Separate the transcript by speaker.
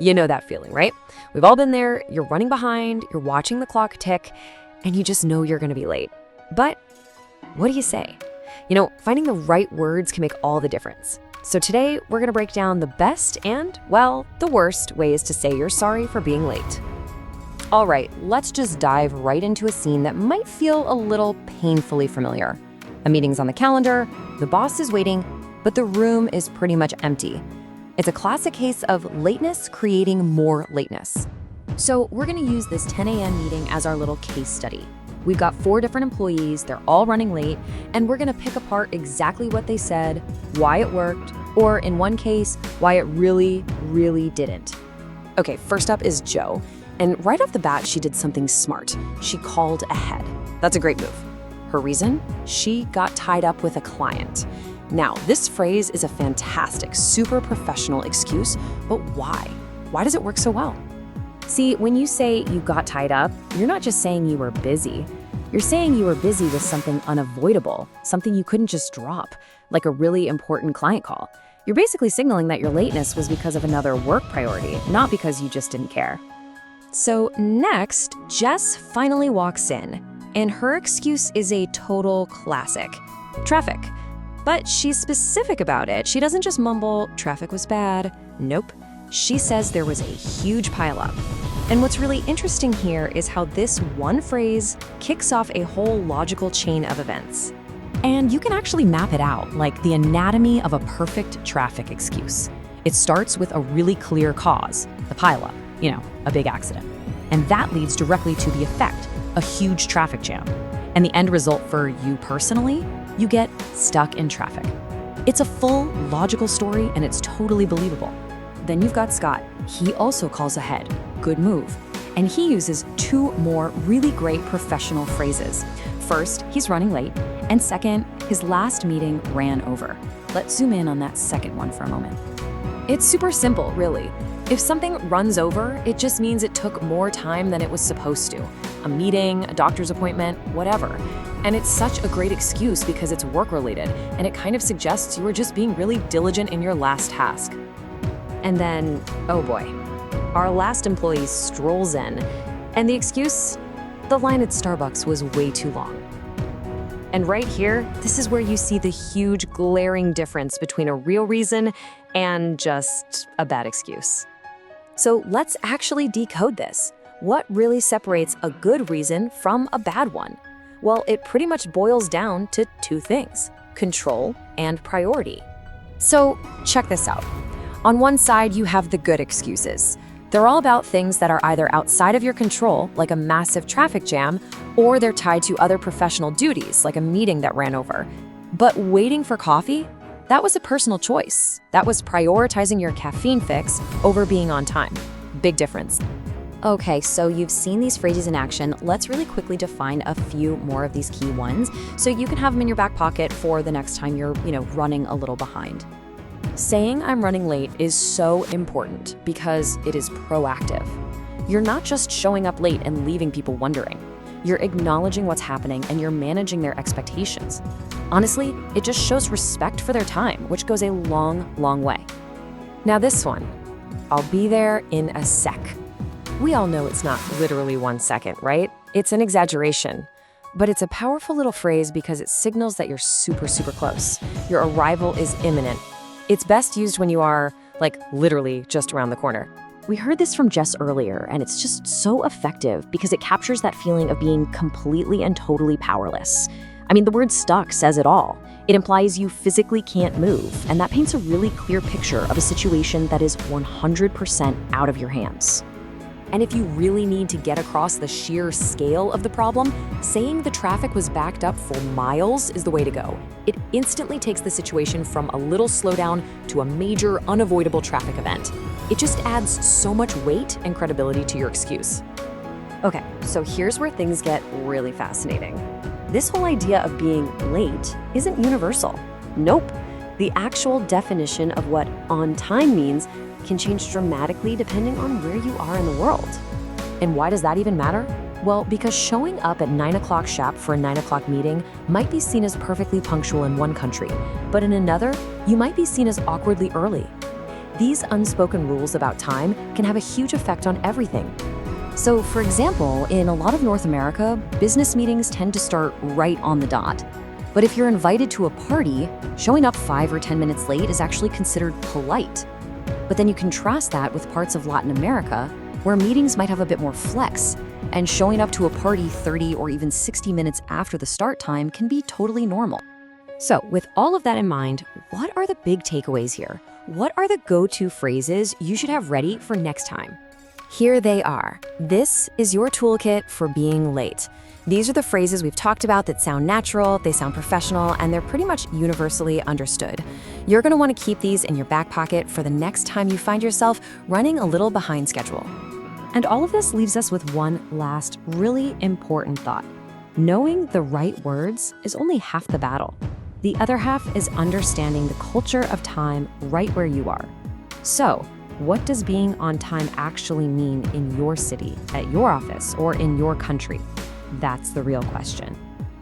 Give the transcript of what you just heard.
Speaker 1: You know that feeling, right? We've all been there. You're running behind, you're watching the clock tick, and you just know you're going to be late. But what do you say? Finding the right words can make all the difference. So today, we're going to break down the best and, well, the worst ways to say you're sorry for being late. All right, let's just dive right into a scene that might feel a little painfully familiar. A meeting's on the calendar, the boss is waiting, but the room is pretty much empty. It's a classic case of lateness creating more lateness. So we're going to use this 10 a.m. meeting as our little case study. We've got 4 different employees, they're all running late, and we're going to pick apart exactly what they said, why it worked, or in one case, why it really, really didn't. Okay, first up is Jo. And right off the bat, she did something smart. She called ahead. That's a great move. Her reason? She got tied up with a client. Now, this phrase is a fantastic, super professional excuse, but why? Why does it work so well? See, when you say you got tied up, you're not just saying you were busy. You're saying you were busy with something unavoidable, something you couldn't just drop, like a really important client call. You're basically signaling that your lateness was because of another work priority, not because you just didn't care. So next, Jess finally walks in, and her excuse is a total classic. Traffic. But she's specific about it. She doesn't just mumble, traffic was bad. Nope. She says there was a huge pileup. And what's really interesting here is how this one phrase kicks off a whole logical chain of events. And you can actually map it out, like the anatomy of a perfect traffic excuse. It starts with a really clear cause, the pileup, a big accident. And that leads directly to the effect, a huge traffic jam. And the end result for you personally, you get stuck in traffic. It's a full, logical story, and it's totally believable. Then you've got Scott. He also calls ahead. Good move. And he uses 2 more really great professional phrases. First, he's running late. And second, his last meeting ran over. Let's zoom in on that second one for a moment. It's super simple, really. If something runs over, it just means it took more time than it was supposed to. A meeting, a doctor's appointment, whatever. And it's such a great excuse because it's work-related, and it kind of suggests you were just being really diligent in your last task. And then, oh boy, our last employee strolls in, and the excuse? The line at Starbucks was way too long. And right here, this is where you see the huge glaring difference between a real reason and just a bad excuse. So let's actually decode this. What really separates a good reason from a bad one? Well, it pretty much boils down to 2 things, control and priority. So check this out. On one side, you have the good excuses. They're all about things that are either outside of your control, like a massive traffic jam, or they're tied to other professional duties, like a meeting that ran over. But waiting for coffee? That was a personal choice. That was prioritizing your caffeine fix over being on time. Big difference. Okay, so you've seen these phrases in action. Let's really quickly define a few more of these key ones so you can have them in your back pocket for the next time you're, running a little behind. Saying I'm running late is so important because it is proactive. You're not just showing up late and leaving people wondering. You're acknowledging what's happening and you're managing their expectations. Honestly, it just shows respect for their time, which goes a long, long way. Now this one, I'll be there in a sec. We all know it's not literally 1 second, right? It's an exaggeration. But it's a powerful little phrase because it signals that you're super, super close. Your arrival is imminent. It's best used when you are, literally just around the corner. We heard this from Jess earlier, and it's just so effective because it captures that feeling of being completely and totally powerless. I mean, the word stuck says it all. It implies you physically can't move, and that paints a really clear picture of a situation that is 100% out of your hands. And if you really need to get across the sheer scale of the problem, saying the traffic was backed up for miles is the way to go. It instantly takes the situation from a little slowdown to a major, unavoidable traffic event. It just adds so much weight and credibility to your excuse. Okay, so here's where things get really fascinating. This whole idea of being late isn't universal. Nope. The actual definition of what on time means can change dramatically depending on where you are in the world. And why does that even matter? Well, because showing up at 9 o'clock sharp for a 9 o'clock meeting might be seen as perfectly punctual in one country, but in another, you might be seen as awkwardly early. These unspoken rules about time can have a huge effect on everything. So, for example, in a lot of North America, business meetings tend to start right on the dot. But if you're invited to a party, showing up 5 or 10 minutes late is actually considered polite. But then you contrast that with parts of Latin America, where meetings might have a bit more flex, and showing up to a party 30 or even 60 minutes after the start time can be totally normal. So, with all of that in mind, what are the big takeaways here? What are the go-to phrases you should have ready for next time? Here they are. This is your toolkit for being late. These are the phrases we've talked about that sound natural, they sound professional, and they're pretty much universally understood. You're going to want to keep these in your back pocket for the next time you find yourself running a little behind schedule. And all of this leaves us with one last really important thought. Knowing the right words is only half the battle. The other half is understanding the culture of time right where you are. So, what does being on time actually mean in your city, at your office, or in your country? That's the real question.